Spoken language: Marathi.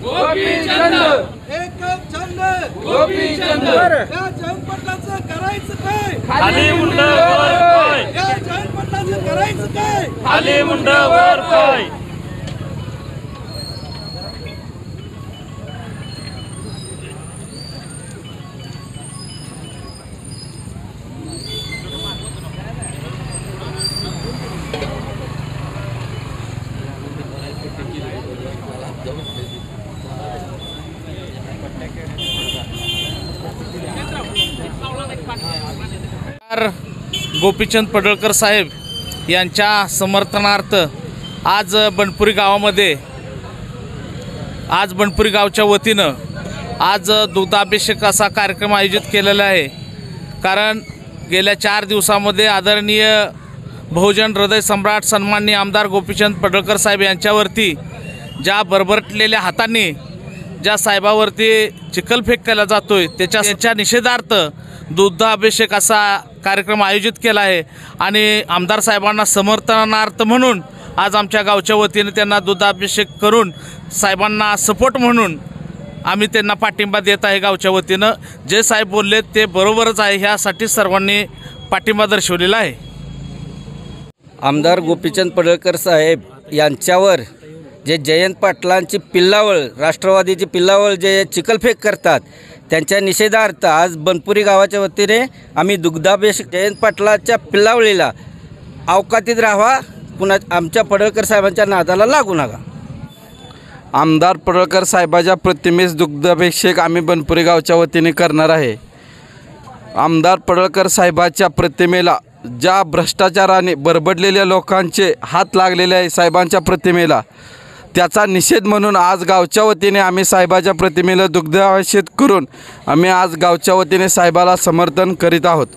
गोपीचंद एकच छंद गोपीचंद या जयंत पाटलाचं करायचं काय खाली मुंड वर पाय या जयंत पाटलाचं करायचं काय खाली मुंड वर पाय गोपीचंद पडळकर साहेब यांच्या समर्थनार्थ आज बनपुरी गावामध्ये बनपुरी गावच्या वतीनं आज दुग्धाभिषेक असा कार्यक्रम आयोजित केलेला आहे। कारण गेल्या 4 दिवसामध्ये आदरणीय बहुजन हृदय सम्राट सन्माननीय आमदार गोपीचंद पडळकर साहेब यांच्यावरती ज्या बरबरटलेल्या हातांनी ज्या साहेबावरती चिखलफेक केला जातोय त्याच्या निषेधार्थ दुग्धाभिषेक असा कार्यक्रम आयोजित केला आहे। आणि आमदार साहेबांना समर्थनार्थ म्हणून आज आमच्या गावच्या वतीने त्यांना दुग्धाभिषेक करून साहेबांना सपोर्ट म्हणून आम्ही त्यांना पाठिंबा देत आहे। गावच्या वतीनं जे साहेब बोलले ते बरोबरच आहे, ह्यासाठी सर्वांनी पाठिंबा दर्शवलेला आहे। आमदार गोपीचंद पडळकर साहेब यांच्यावर जे जयंत पाटलांची पिल्लावळ, राष्ट्रवादीची पिल्लावळ जे चिखलफेक करतात त्यांच्या निषेधार्थ आज बनपुरी गावाच्या वतीने आम्ही दुग्धाभिषेक जयंत पाटलाच्या पिल्लावळीला अवकातीत राहावा, पुन्हा आमच्या पडळकर साहेबांच्या नादाला लागू नका। आमदार पडळकर साहेबाच्या प्रतिमेस दुग्धाभिषेक आम्ही बनपुरी गावच्या वतीने करणार आहे। आमदार पडळकर साहेबाच्या प्रतिमेला ज्या भ्रष्टाचाराने बरबडलेल्या लोकांचे हात लागलेले आहे साहेबांच्या प्रतिमेला, त्याचा निषेध म्हणून आज गावच्या वतीने आम्ही साहेबाच्या प्रतिमेला दुग्धाभिषेक करून आम्ही आज गावच्या वतीने साहेबाला समर्थन करीत आहोत।